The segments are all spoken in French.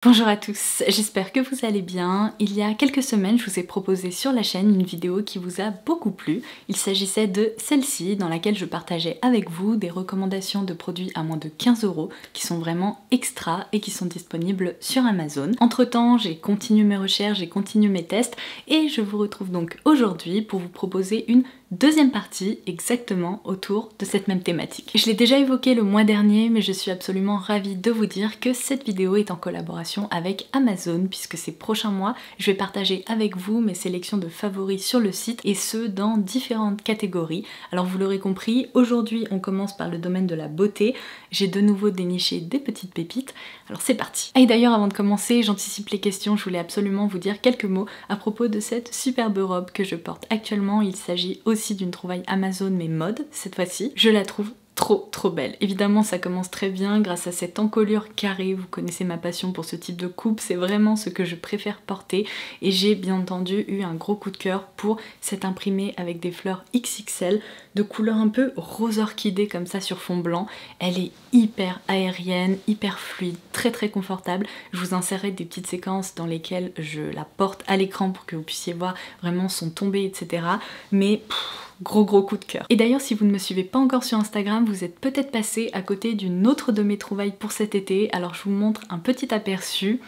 Bonjour à tous, j'espère que vous allez bien. Il y a quelques semaines, je vous ai proposé sur la chaîne une vidéo qui vous a beaucoup plu. Il s'agissait de celle-ci, dans laquelle je partageais avec vous des recommandations de produits à moins de 15 € qui sont vraiment extra et qui sont disponibles sur Amazon. Entre temps, j'ai continué mes recherches, j'ai continué mes tests et je vous retrouve donc aujourd'hui pour vous proposer une deuxième partie exactement autour de cette même thématique. Je l'ai déjà évoqué le mois dernier, mais je suis absolument ravie de vous dire que cette vidéo est en collaboration avec Amazon, puisque ces prochains mois, je vais partager avec vous mes sélections de favoris sur le site, et ce dans différentes catégories. Alors vous l'aurez compris, aujourd'hui on commence par le domaine de la beauté. J'ai de nouveau déniché des petites pépites, alors c'est parti. Et d'ailleurs avant de commencer, j'anticipe les questions, je voulais absolument vous dire quelques mots à propos de cette superbe robe que je porte actuellement. Il s'agit aussi d'une trouvaille Amazon mais mode cette fois-ci. Je la trouve trop belle. Évidemment ça commence très bien grâce à cette encolure carrée, vous connaissez ma passion pour ce type de coupe, c'est vraiment ce que je préfère porter et j'ai bien entendu eu un gros coup de cœur pour cet imprimé avec des fleurs XXL de couleur un peu rose orchidée comme ça sur fond blanc. Elle est hyper aérienne, hyper fluide, très confortable. Je vous insérerai des petites séquences dans lesquelles je la porte à l'écran pour que vous puissiez voir vraiment son tombé, etc. Mais gros coup de cœur. Et d'ailleurs si vous ne me suivez pas encore sur Instagram, vous êtes peut-être passé à côté d'une autre de mes trouvailles pour cet été, alors je vous montre un petit aperçu.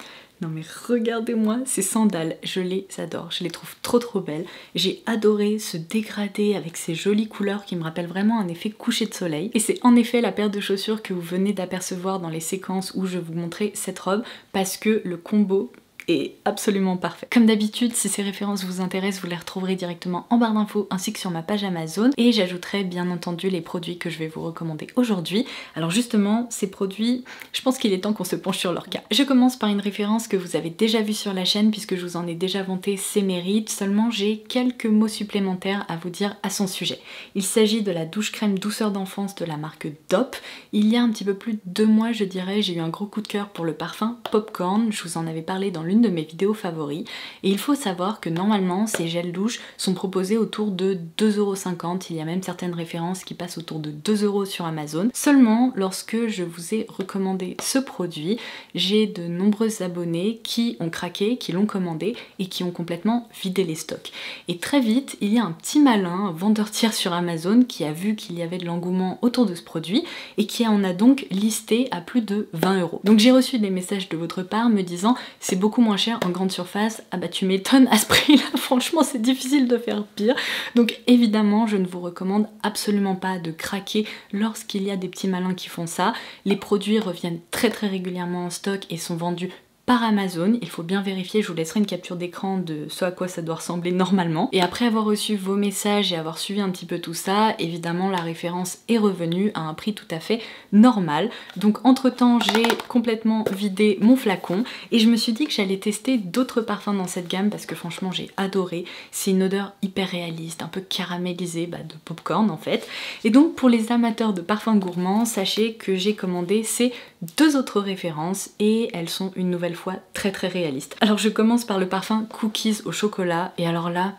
Non mais regardez-moi ces sandales, je les adore, je les trouve trop belles. J'ai adoré ce dégradé avec ces jolies couleurs qui me rappellent vraiment un effet coucher de soleil. Et c'est en effet la paire de chaussures que vous venez d'apercevoir dans les séquences où je vous montrais cette robe, parce que le combo est absolument parfait. Comme d'habitude, si ces références vous intéressent, vous les retrouverez directement en barre d'infos ainsi que sur ma page Amazon, et j'ajouterai bien entendu les produits que je vais vous recommander aujourd'hui. Alors justement, ces produits, je pense qu'il est temps qu'on se penche sur leur cas. Je commence par une référence que vous avez déjà vue sur la chaîne puisque je vous en ai déjà vanté ses mérites, seulement j'ai quelques mots supplémentaires à vous dire à son sujet. Il s'agit de la douche crème douceur d'enfance de la marque Dop. Il y a un petit peu plus de 2 mois, je dirais, j'ai eu un gros coup de cœur pour le parfum Popcorn, je vous en avais parlé dans l'une de mes vidéos favoris, et il faut savoir que normalement ces gels douche sont proposés autour de 2,50 €, il y a même certaines références qui passent autour de 2 € sur Amazon. Seulement lorsque je vous ai recommandé ce produit, j'ai de nombreux abonnés qui ont craqué, qui l'ont commandé et qui ont complètement vidé les stocks. Et très vite, il y a un petit malin, un vendeur tiers sur Amazon qui a vu qu'il y avait de l'engouement autour de ce produit et qui en a donc listé à plus de 20 €. Donc j'ai reçu des messages de votre part me disant c'est beaucoup moins cher en grande surface. Ah bah tu m'étonnes, à ce prix là franchement c'est difficile de faire pire. Donc évidemment je ne vous recommande absolument pas de craquer lorsqu'il y a des petits malins qui font ça. Les produits reviennent très régulièrement en stock et sont vendus par Amazon, il faut bien vérifier, je vous laisserai une capture d'écran de ce à quoi ça doit ressembler normalement. Et après avoir reçu vos messages et avoir suivi un petit peu tout ça, évidemment la référence est revenue à un prix tout à fait normal. Donc entre temps j'ai complètement vidé mon flacon et je me suis dit que j'allais tester d'autres parfums dans cette gamme parce que franchement j'ai adoré. C'est une odeur hyper réaliste, un peu caramélisée, de popcorn en fait. Et donc pour les amateurs de parfums gourmands, sachez que j'ai commandé ces 2 autres références et elles sont une nouvelle fois très réaliste. Alors je commence par le parfum Cookies au chocolat, et alors là,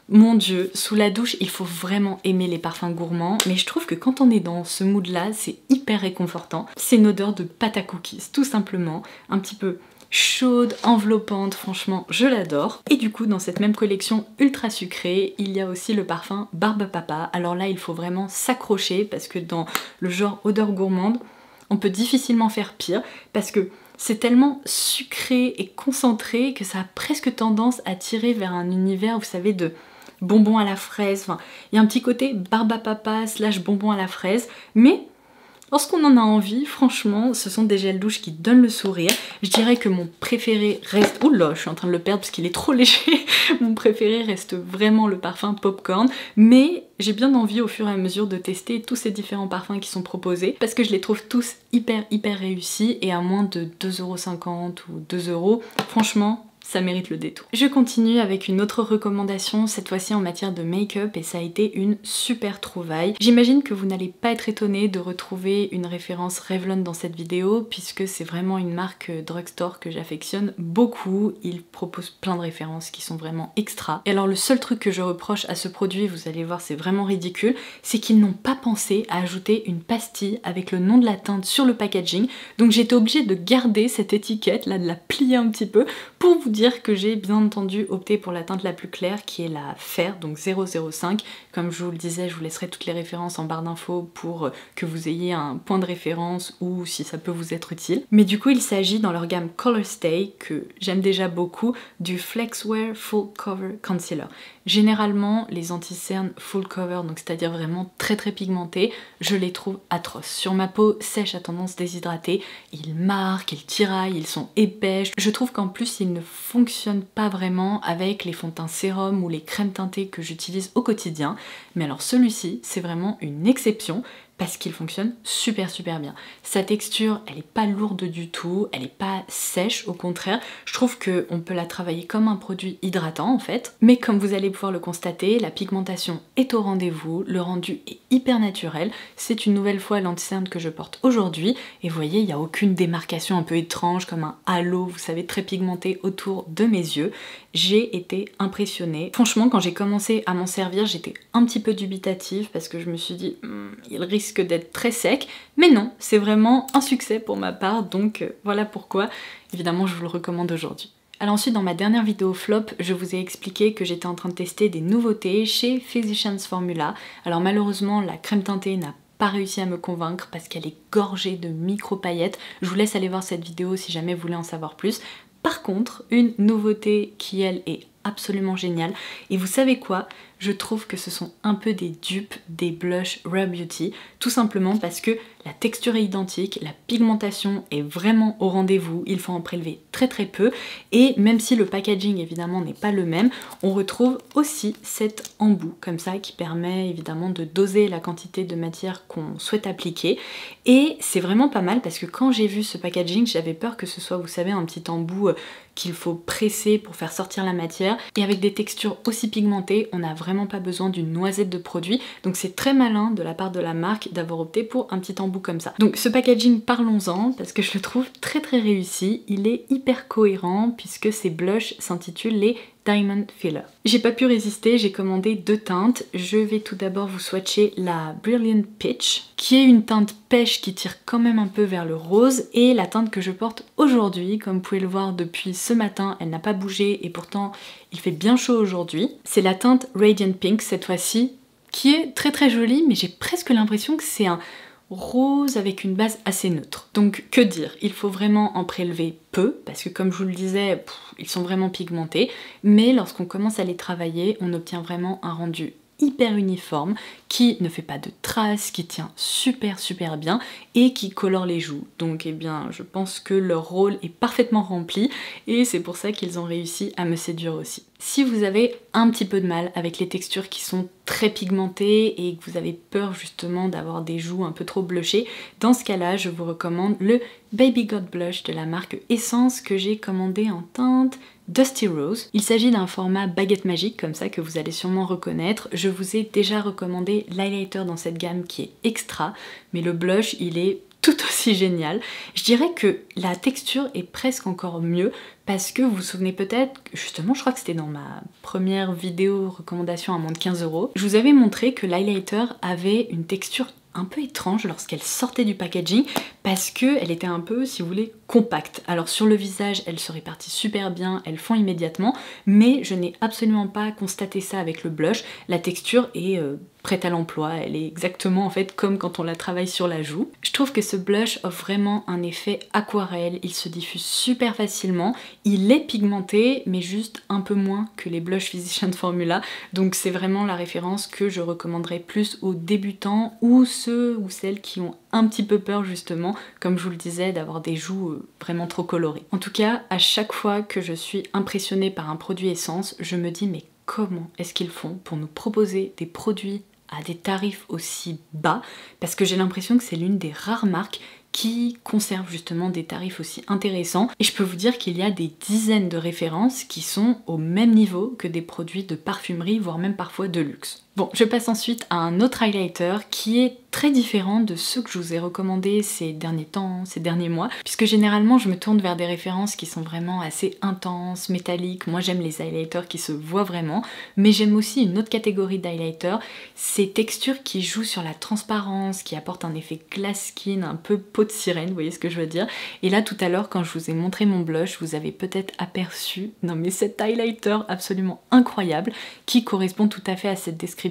mon dieu, sous la douche il faut vraiment aimer les parfums gourmands, mais je trouve que quand on est dans ce mood là, c'est hyper réconfortant. C'est une odeur de pâte à cookies, tout simplement, un petit peu chaude, enveloppante, franchement je l'adore. Et du coup dans cette même collection ultra sucrée, il y a aussi le parfum Barbe Papa. Alors là il faut vraiment s'accrocher parce que dans le genre odeur gourmande, on peut difficilement faire pire parce que c'est tellement sucré et concentré que ça a presque tendance à tirer vers un univers, vous savez, de bonbons à la fraise. Enfin, il y a un petit côté barbe à papa / bonbons à la fraise, mais lorsqu'on en a envie, franchement, ce sont des gels douche qui donnent le sourire. Je dirais que mon préféré reste... Oula, je suis en train de le perdre parce qu'il est trop léger. Mon préféré reste vraiment le parfum Popcorn, mais j'ai bien envie au fur et à mesure de tester tous ces différents parfums qui sont proposés parce que je les trouve tous hyper réussis et à moins de 2,50 € ou 2 €, franchement, ça mérite le détour. Je continue avec une autre recommandation, cette fois-ci en matière de make-up, et ça a été une super trouvaille. J'imagine que vous n'allez pas être étonné de retrouver une référence Revlon dans cette vidéo, puisque c'est vraiment une marque drugstore que j'affectionne beaucoup. Ils proposent plein de références qui sont vraiment extra. Et alors le seul truc que je reproche à ce produit, vous allez voir c'est vraiment ridicule, c'est qu'ils n'ont pas pensé à ajouter une pastille avec le nom de la teinte sur le packaging. Donc j'ai été obligée de garder cette étiquette là, de la plier un petit peu pour vous dire que j'ai bien entendu opté pour la teinte la plus claire qui est la Fair, donc 005. Comme je vous le disais, je vous laisserai toutes les références en barre d'infos pour que vous ayez un point de référence ou si ça peut vous être utile. Mais du coup il s'agit dans leur gamme Color Stay, que j'aime déjà beaucoup, du Flexwear Full Cover Concealer. Généralement les anti-cernes full cover, donc c'est-à-dire vraiment très pigmentés, je les trouve atroces. Sur ma peau sèche à tendance déshydratée, ils marquent, ils tiraillent, ils sont épais. Je trouve qu'en plus ils ne fonctionnent pas vraiment avec les fonds de teint sérum ou les crèmes teintées que j'utilise au quotidien. Mais alors celui-ci, c'est vraiment une exception parce qu'il fonctionne super bien. Sa texture, elle est pas lourde du tout, elle est pas sèche, au contraire. Je trouve qu'on peut la travailler comme un produit hydratant en fait. Mais comme vous allez pouvoir le constater, la pigmentation est au rendez-vous, le rendu est hyper naturel. C'est une nouvelle fois l'anti-cerne que je porte aujourd'hui. Et vous voyez, il n'y a aucune démarcation un peu étrange comme un halo, vous savez, très pigmenté autour de mes yeux. J'ai été impressionnée. Franchement, quand j'ai commencé à m'en servir, j'étais un petit peu dubitative parce que je me suis dit, il risque d'être très sec, mais non, c'est vraiment un succès pour ma part, donc voilà pourquoi, évidemment, je vous le recommande aujourd'hui. Alors ensuite, dans ma dernière vidéo flop, je vous ai expliqué que j'étais en train de tester des nouveautés chez Physicians Formula. Alors malheureusement, la crème teintée n'a pas réussi à me convaincre parce qu'elle est gorgée de micro-paillettes. Je vous laisse aller voir cette vidéo si jamais vous voulez en savoir plus. Par contre, une nouveauté qui, elle, est absolument géniale, et vous savez quoi? Je trouve que ce sont un peu des dupes des blushs Rare Beauty, tout simplement parce que la texture est identique, la pigmentation est vraiment au rendez-vous, il faut en prélever très peu, et même si le packaging évidemment n'est pas le même, on retrouve aussi cet embout comme ça qui permet évidemment de doser la quantité de matière qu'on souhaite appliquer, et c'est vraiment pas mal parce que quand j'ai vu ce packaging, j'avais peur que ce soit, vous savez, un petit embout qu'il faut presser pour faire sortir la matière, et avec des textures aussi pigmentées, on n'a vraiment pas besoin d'une noisette de produit, donc c'est très malin de la part de la marque d'avoir opté pour un petit embout comme ça. Donc ce packaging, parlons-en, parce que je le trouve très réussi, il est hyper cohérent puisque ces blushs s'intitulent les Diamond Filler. J'ai pas pu résister, j'ai commandé deux teintes. Je vais tout d'abord vous swatcher la Brilliant Peach, qui est une teinte pêche qui tire quand même un peu vers le rose, et la teinte que je porte aujourd'hui, comme vous pouvez le voir depuis ce matin, elle n'a pas bougé et pourtant il fait bien chaud aujourd'hui. C'est la teinte Radiant Pink cette fois-ci, qui est très jolie, mais j'ai presque l'impression que c'est un rose avec une base assez neutre. Donc que dire, il faut vraiment en prélever peu, parce que comme je vous le disais, ils sont vraiment pigmentés, mais lorsqu'on commence à les travailler, on obtient vraiment un rendu hyper uniforme, qui ne fait pas de traces, qui tient super bien et qui colore les joues. Donc eh bien je pense que leur rôle est parfaitement rempli et c'est pour ça qu'ils ont réussi à me séduire aussi. Si vous avez un petit peu de mal avec les textures qui sont très pigmentées et que vous avez peur justement d'avoir des joues un peu trop blushées, dans ce cas-là je vous recommande le Baby God Blush de la marque Essence que j'ai commandé en teinte Dusty Rose. Il s'agit d'un format baguette magique comme ça que vous allez sûrement reconnaître. Je vous ai déjà recommandé l'highlighter dans cette gamme qui est extra, mais le blush il est tout aussi génial. Je dirais que la texture est presque encore mieux parce que vous vous souvenez peut-être, justement je crois que c'était dans ma première vidéo recommandation à moins de 15 €, je vous avais montré que l'highlighter avait une texture un peu étrange lorsqu'elle sortait du packaging parce qu'elle était un peu, si vous voulez, compacte. Alors sur le visage, elle se répartit super bien, elle fond immédiatement, mais je n'ai absolument pas constaté ça avec le blush. La texture est prête à l'emploi, elle est exactement en fait comme quand on la travaille sur la joue. Je trouve que ce blush offre vraiment un effet aquarelle, il se diffuse super facilement, il est pigmenté mais juste un peu moins que les blushs Physicians Formula, donc c'est vraiment la référence que je recommanderais plus aux débutants ou ceux ou celles qui ont un petit peu peur justement, comme je vous le disais, d'avoir des joues vraiment trop colorées. En tout cas, à chaque fois que je suis impressionnée par un produit Essence, je me dis mais comment est-ce qu'ils font pour nous proposer des produits à des tarifs aussi bas, parce que j'ai l'impression que c'est l'une des rares marques qui conservent justement des tarifs aussi intéressants. Et je peux vous dire qu'il y a des dizaines de références qui sont au même niveau que des produits de parfumerie, voire même parfois de luxe. Bon, je passe ensuite à un autre highlighter qui est très différent de ceux que je vous ai recommandés ces derniers temps, ces derniers mois, puisque généralement je me tourne vers des références qui sont vraiment assez intenses, métalliques. Moi j'aime les highlighters qui se voient vraiment, mais j'aime aussi une autre catégorie d'highlighters, ces textures qui jouent sur la transparence, qui apportent un effet glass skin, un peu peau de sirène, vous voyez ce que je veux dire. Et là tout à l'heure quand je vous ai montré mon blush, vous avez peut-être aperçu, non mais cet highlighter absolument incroyable qui correspond tout à fait à cette description.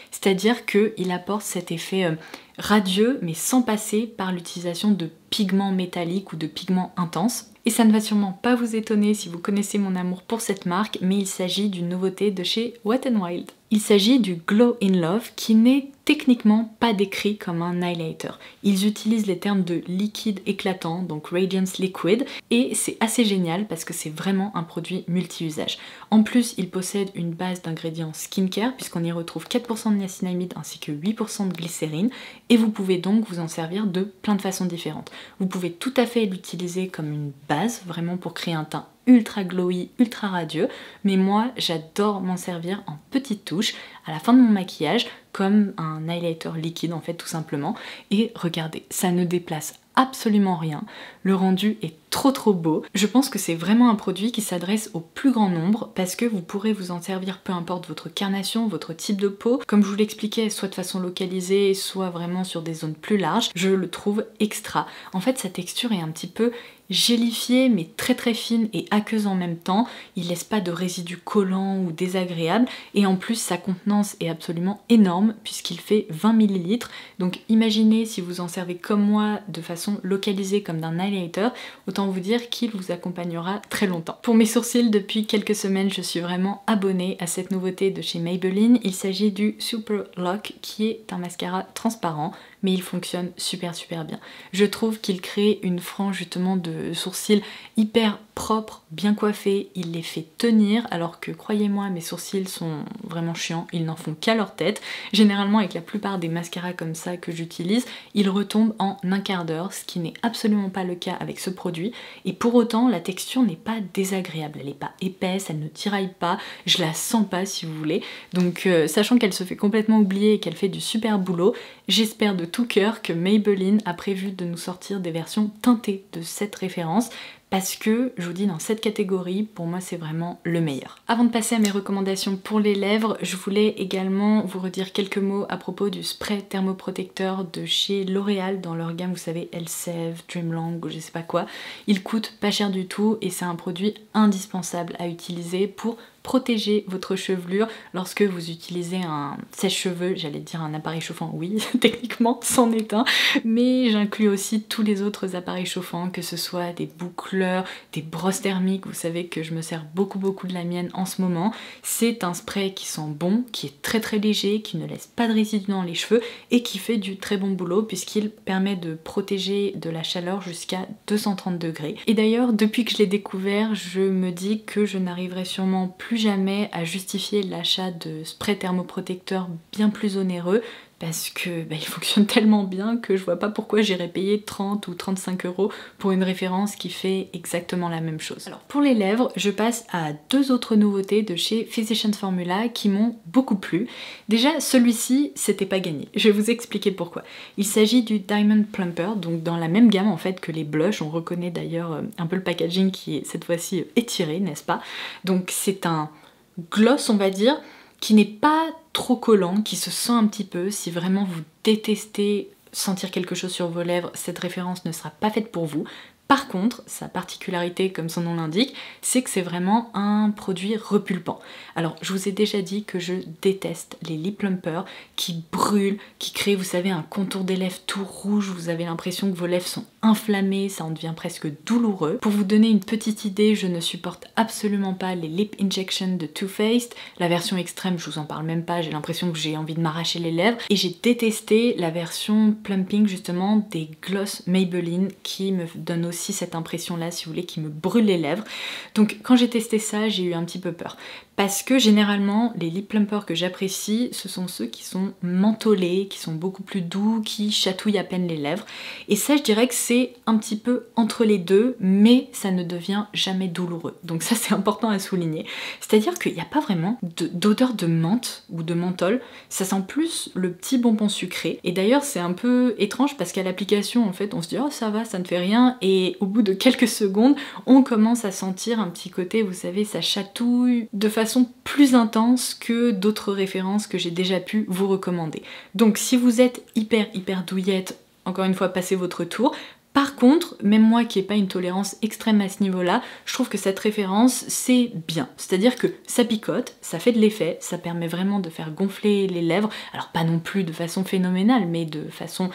C'est-à-dire qu'il apporte cet effet radieux mais sans passer par l'utilisation de pigments métalliques ou de pigments intenses. Et ça ne va sûrement pas vous étonner si vous connaissez mon amour pour cette marque, mais il s'agit d'une nouveauté de chez Wet n Wild. Il s'agit du Glow in Love qui n'est techniquement pas décrit comme un highlighter. Ils utilisent les termes de liquide éclatant, donc Radiance Liquid, et c'est assez génial parce que c'est vraiment un produit multi-usage. En plus, il possède une base d'ingrédients skincare puisqu'on y retrouve 4% de niacinamide ainsi que 8% de glycérine, et vous pouvez donc vous en servir de plein de façons différentes. Vous pouvez tout à fait l'utiliser comme une base, vraiment pour créer un teint ultra glowy, ultra radieux, mais moi j'adore m'en servir en petites touches à la fin de mon maquillage comme un highlighter liquide en fait tout simplement. Et regardez, ça ne déplace absolument rien, le rendu est trop beau. Je pense que c'est vraiment un produit qui s'adresse au plus grand nombre parce que vous pourrez vous en servir peu importe votre carnation, votre type de peau. Comme je vous l'expliquais, soit de façon localisée, soit vraiment sur des zones plus larges, je le trouve extra. En fait, sa texture est un petit peu gélifiée mais très fine et aqueuse en même temps. Il laisse pas de résidus collants ou désagréables et en plus sa contenance est absolument énorme puisqu'il fait 20 ml. Donc imaginez si vous en servez comme moi de façon localisée comme d'un highlighter, autant vous dire qu'il vous accompagnera très longtemps. Pour mes sourcils, depuis quelques semaines, je suis vraiment abonnée à cette nouveauté de chez Maybelline. Il s'agit du Super Lock qui est un mascara transparent, mais il fonctionne super bien. Je trouve qu'il crée une frange justement de sourcils hyper propre, bien coiffés, il les fait tenir alors que croyez-moi mes sourcils sont vraiment chiants, ils n'en font qu'à leur tête. Généralement avec la plupart des mascaras comme ça que j'utilise, ils retombent en un quart d'heure, ce qui n'est absolument pas le cas avec ce produit et pour autant la texture n'est pas désagréable, elle n'est pas épaisse, elle ne tiraille pas, je la sens pas si vous voulez. Donc sachant qu'elle se fait complètement oublier et qu'elle fait du super boulot, j'espère de tout cœur que Maybelline a prévu de nous sortir des versions teintées de cette référence parce que, je vous dis, dans cette catégorie, pour moi c'est vraiment le meilleur. Avant de passer à mes recommandations pour les lèvres, je voulais également vous redire quelques mots à propos du spray thermoprotecteur de chez L'Oréal dans leur gamme, vous savez, Elseve, Dreamlang ou je sais pas quoi. Il coûte pas cher du tout et c'est un produit indispensable à utiliser pour protéger votre chevelure lorsque vous utilisez un sèche-cheveux, j'allais dire un appareil chauffant, oui, techniquement c'en est un, mais j'inclus aussi tous les autres appareils chauffants, que ce soit des boucleurs, des brosses thermiques, vous savez que je me sers beaucoup de la mienne en ce moment. C'est un spray qui sent bon, qui est très léger, qui ne laisse pas de résidus dans les cheveux et qui fait du très bon boulot puisqu'il permet de protéger de la chaleur jusqu'à 230 degrés. Et d'ailleurs, depuis que je l'ai découvert, je me dis que je n'arriverai sûrement plus jamais à justifier l'achat de spray thermoprotecteur bien plus onéreux parce que il fonctionne tellement bien que je vois pas pourquoi j'irais payer 30 ou 35 € pour une référence qui fait exactement la même chose. Alors pour les lèvres, je passe à deux autres nouveautés de chez Physicians Formula qui m'ont beaucoup plu. Déjà celui-ci c'était pas gagné, je vais vous expliquer pourquoi. Il s'agit du Diamond Plumper, donc dans la même gamme en fait que les blushs, on reconnaît d'ailleurs un peu le packaging qui est cette fois-ci étiré, n'est-ce pas? Donc c'est un gloss on va dire, qui n'est pas trop collant, qui se sent un petit peu. Si vraiment vous détestez sentir quelque chose sur vos lèvres, cette référence ne sera pas faite pour vous. Par contre, sa particularité, comme son nom l'indique, c'est que c'est vraiment un produit repulpant. Alors, je vous ai déjà dit que je déteste les lip plumpers qui brûlent, qui créent, vous savez, un contour des lèvres tout rouge, vous avez l'impression que vos lèvres sont inflammées, ça en devient presque douloureux. Pour vous donner une petite idée, je ne supporte absolument pas les Lip Injection de Too Faced. La version extrême, je vous en parle même pas, j'ai l'impression que j'ai envie de m'arracher les lèvres. Et j'ai détesté la version plumping, justement, des gloss Maybelline qui me donne aussi aussi cette impression-là, si vous voulez, qui me brûle les lèvres. Donc quand j'ai testé ça, j'ai eu un petit peu peur. Parce que généralement, les lip plumpers que j'apprécie, ce sont ceux qui sont mentholés, qui sont beaucoup plus doux, qui chatouillent à peine les lèvres. Et ça, je dirais que c'est un petit peu entre les deux, mais ça ne devient jamais douloureux. Donc ça, c'est important à souligner. C'est-à-dire qu'il n'y a pas vraiment d'odeur de menthe ou de menthol. Ça sent plus le petit bonbon sucré. Et d'ailleurs, c'est un peu étrange parce qu'à l'application, en fait, on se dit « Oh, ça va, ça ne fait rien ». Et au bout de quelques secondes, on commence à sentir un petit côté, vous savez, ça chatouille de façon plus intense que d'autres références que j'ai déjà pu vous recommander. Donc si vous êtes hyper douillette, encore une fois, passez votre tour. Par contre, même moi qui n'ai pas une tolérance extrême à ce niveau-là, je trouve que cette référence, c'est bien. C'est-à-dire que ça picote, ça fait de l'effet, ça permet vraiment de faire gonfler les lèvres, alors pas non plus de façon phénoménale, mais de façon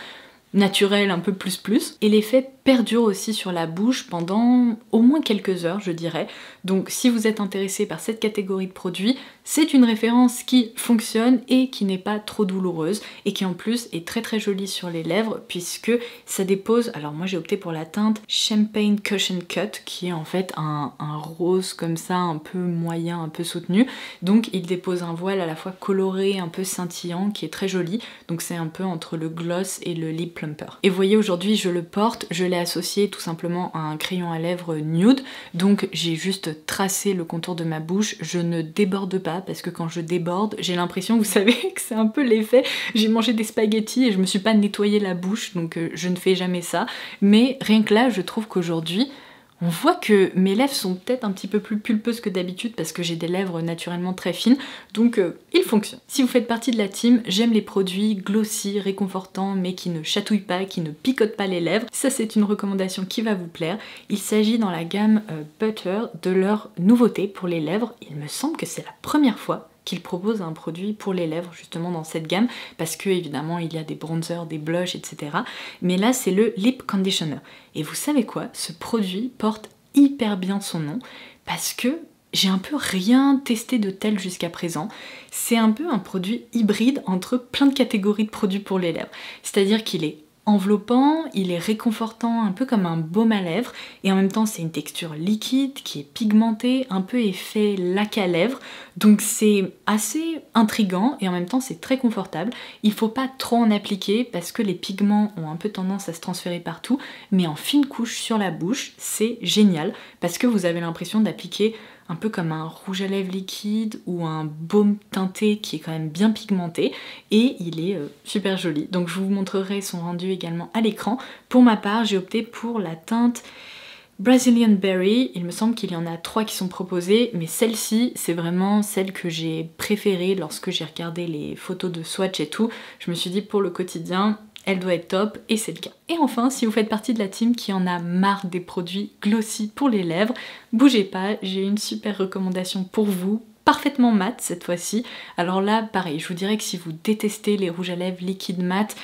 naturelle, un peu plus. Et l'effet perdure aussi sur la bouche pendant au moins quelques heures, je dirais. Donc si vous êtes intéressé par cette catégorie de produits, c'est une référence qui fonctionne et qui n'est pas trop douloureuse et qui en plus est très jolie sur les lèvres puisque ça dépose, alors moi j'ai opté pour la teinte Champagne Cushion Cut qui est en fait un rose comme ça, un peu moyen, un peu soutenu. Donc il dépose un voile à la fois coloré, un peu scintillant qui est très joli. Donc c'est un peu entre le gloss et le lip plumper. Et vous voyez aujourd'hui je le porte, je l'ai associé tout simplement à un crayon à lèvres nude. Donc j'ai juste tracé le contour de ma bouche, je ne déborde pas parce que quand je déborde, j'ai l'impression, vous savez, que c'est un peu l'effet, j'ai mangé des spaghettis et je me suis pas nettoyé la bouche, donc je ne fais jamais ça. Mais rien que là, je trouve qu'aujourd'hui, on voit que mes lèvres sont peut-être un petit peu plus pulpeuses que d'habitude parce que j'ai des lèvres naturellement très fines, donc il fonctionne. Si vous faites partie de la team, j'aime les produits glossy, réconfortants, mais qui ne chatouillent pas, qui ne picotent pas les lèvres. Ça, c'est une recommandation qui va vous plaire. Il s'agit dans la gamme Butter de leur nouveauté pour les lèvres. Il me semble que c'est la première fois qu'ils proposent un produit pour les lèvres justement dans cette gamme parce que évidemment il y a des bronzers, des blushs, etc. Mais là c'est le Lip Conditioner. Et vous savez quoi? Ce produit porte hyper bien son nom parce que j'ai un peu rien testé de tel jusqu'à présent. C'est un peu un produit hybride entre plein de catégories de produits pour les lèvres. C'est-à-dire qu'il est enveloppant, il est réconfortant, un peu comme un baume à lèvres, et en même temps c'est une texture liquide qui est pigmentée, un peu effet lac à lèvres, donc c'est assez intriguant et en même temps c'est très confortable. Il faut pas trop en appliquer parce que les pigments ont un peu tendance à se transférer partout, mais en fine couche sur la bouche, c'est génial parce que vous avez l'impression d'appliquer un peu comme un rouge à lèvres liquide ou un baume teinté qui est quand même bien pigmenté et il est super joli. Donc je vous montrerai son rendu également à l'écran. Pour ma part, j'ai opté pour la teinte Brazilian Berry. Il me semble qu'il y en a 3 qui sont proposées, mais celle-ci, c'est vraiment celle que j'ai préférée lorsque j'ai regardé les photos de swatch et tout. Je me suis dit pour le quotidien, elle doit être top et c'est le cas. Et enfin, si vous faites partie de la team qui en a marre des produits glossy pour les lèvres, bougez pas, j'ai une super recommandation pour vous, parfaitement mat cette fois-ci. Alors là, pareil, je vous dirais que si vous détestez les rouges à lèvres liquides mat,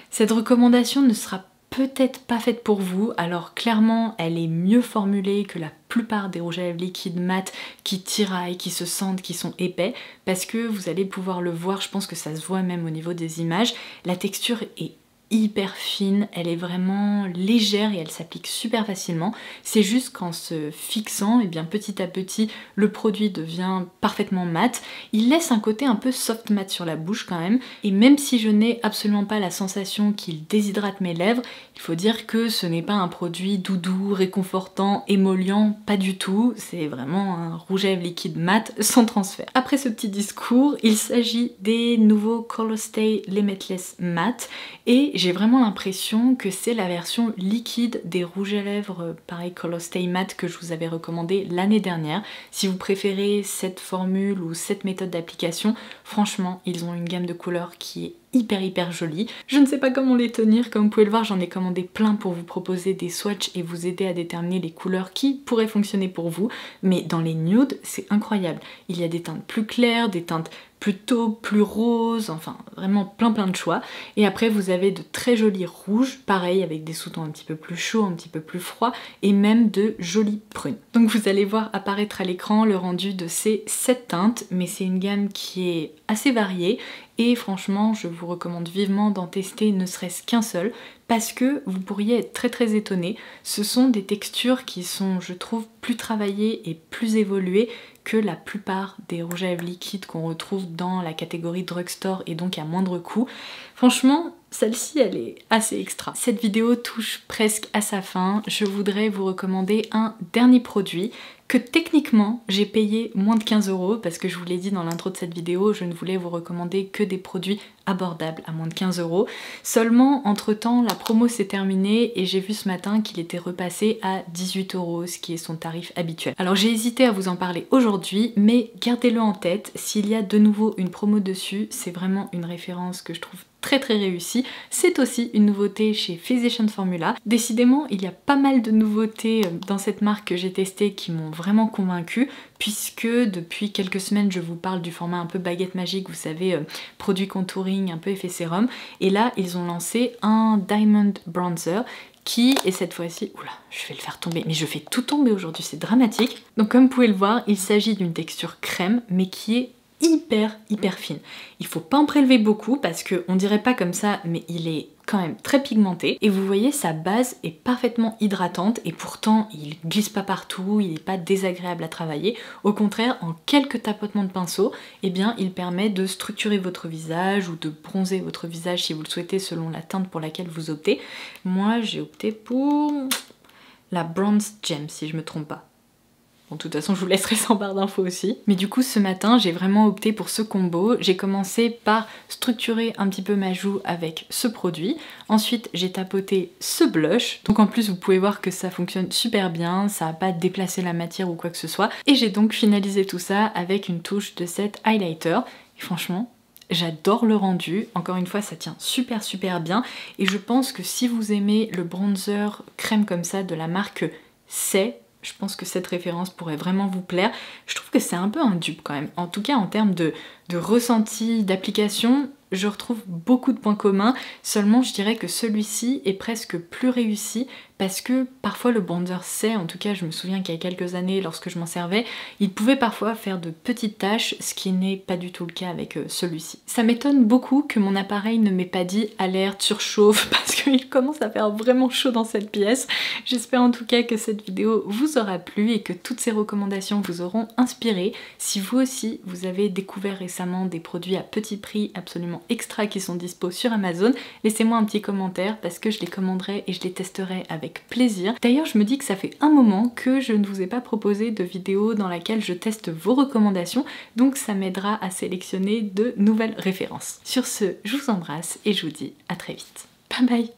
cette recommandation ne sera peut-être pas faite pour vous. Alors clairement, elle est mieux formulée que la plupart des rouges à lèvres liquides mat qui tiraillent, qui se sentent, qui sont épais, parce que vous allez pouvoir le voir, je pense que ça se voit même au niveau des images, la texture est hyper fine, elle est vraiment légère et elle s'applique super facilement. C'est juste qu'en se fixant, et bien petit à petit, le produit devient parfaitement mat. Il laisse un côté un peu soft mat sur la bouche quand même. Et même si je n'ai absolument pas la sensation qu'il déshydrate mes lèvres, il faut dire que ce n'est pas un produit doudou, réconfortant, émollient, pas du tout. C'est vraiment un rouge à lèvres liquide mat sans transfert. Après ce petit discours, il s'agit des nouveaux Colorstay Limitless Matte et j'ai vraiment l'impression que c'est la version liquide des rouges à lèvres pareil Colorstay Matte que je vous avais recommandé l'année dernière. Si vous préférez cette formule ou cette méthode d'application, franchement ils ont une gamme de couleurs qui est hyper jolie. Je ne sais pas comment les tenir, comme vous pouvez le voir j'en ai commandé plein pour vous proposer des swatchs et vous aider à déterminer les couleurs qui pourraient fonctionner pour vous, mais dans les nudes c'est incroyable. Il y a des teintes plus claires, des teintes plutôt plus roses, enfin vraiment plein de choix. Et après vous avez de très jolis rouges, pareil avec des sous-tons un petit peu plus chauds, un petit peu plus froids et même de jolies prunes. Donc vous allez voir apparaître à l'écran le rendu de ces 7 teintes, mais c'est une gamme qui est assez variée et franchement je vous recommande vivement d'en tester ne serait-ce qu'un seul parce que vous pourriez être très étonné. Ce sont des textures qui sont, je trouve, plus travaillées et plus évoluées que la plupart des rouges à lèvres liquides qu'on retrouve dans la catégorie drugstore et donc à moindre coût. Franchement, celle-ci elle est assez extra. Cette vidéo touche presque à sa fin. Je voudrais vous recommander un dernier produit que techniquement j'ai payé moins de 15 € parce que je vous l'ai dit dans l'intro de cette vidéo, je ne voulais vous recommander que des produits abordables à moins de 15 €. Seulement entre temps la promo s'est terminée et j'ai vu ce matin qu'il était repassé à 18 €, ce qui est son tarif habituel. Alors j'ai hésité à vous en parler aujourd'hui, mais gardez-le en tête, s'il y a de nouveau une promo dessus, c'est vraiment une référence que je trouve très réussie. C'est aussi une nouveauté chez Physicians Formula. Décidément, il y a pas mal de nouveautés dans cette marque que j'ai testée qui m'ont vraiment convaincue, puisque depuis quelques semaines je vous parle du format un peu baguette magique, vous savez, produit contouring, un peu effet sérum, et là ils ont lancé un Diamond Bronzer qui est cette fois-ci, oula, je vais le faire tomber, mais je fais tout tomber aujourd'hui, c'est dramatique. Donc comme vous pouvez le voir, il s'agit d'une texture crème, mais qui est hyper fine. Il faut pas en prélever beaucoup parce que on dirait pas comme ça, mais il est quand même très pigmenté. Et vous voyez, sa base est parfaitement hydratante et pourtant il glisse pas partout, il n'est pas désagréable à travailler. Au contraire, en quelques tapotements de pinceau, eh bien il permet de structurer votre visage ou de bronzer votre visage si vous le souhaitez selon la teinte pour laquelle vous optez. Moi j'ai opté pour la Bronze Gem si je me trompe pas. Bon, de toute façon, je vous laisserai sans barre d'infos aussi. Mais du coup, ce matin, j'ai vraiment opté pour ce combo. J'ai commencé par structurer un petit peu ma joue avec ce produit. Ensuite, j'ai tapoté ce blush. Donc en plus, vous pouvez voir que ça fonctionne super bien. Ça n'a pas déplacé la matière ou quoi que ce soit. Et j'ai donc finalisé tout ça avec une touche de cet highlighter. Et franchement, j'adore le rendu. Encore une fois, ça tient super bien. Et je pense que si vous aimez le bronzer crème comme ça de la marque C'est, je pense que cette référence pourrait vraiment vous plaire. Je trouve que c'est un peu un dupe quand même. En tout cas en termes de ressenti, d'application, je retrouve beaucoup de points communs. Seulement je dirais que celui-ci est presque plus réussi parce que parfois le bronzer C'est, en tout cas je me souviens qu'il y a quelques années lorsque je m'en servais, il pouvait parfois faire de petites taches, ce qui n'est pas du tout le cas avec celui-ci. Ça m'étonne beaucoup que mon appareil ne m'ait pas dit alerte, surchauffe, parce qu'il commence à faire vraiment chaud dans cette pièce. J'espère en tout cas que cette vidéo vous aura plu et que toutes ces recommandations vous auront inspiré. Si vous aussi vous avez découvert récemment des produits à petit prix absolument extra qui sont dispo sur Amazon, laissez-moi un petit commentaire parce que je les commanderai et je les testerai avec plaisir. D'ailleurs je me dis que ça fait un moment que je ne vous ai pas proposé de vidéo dans laquelle je teste vos recommandations, donc ça m'aidera à sélectionner de nouvelles références. Sur ce, je vous embrasse et je vous dis à très vite. Bye bye!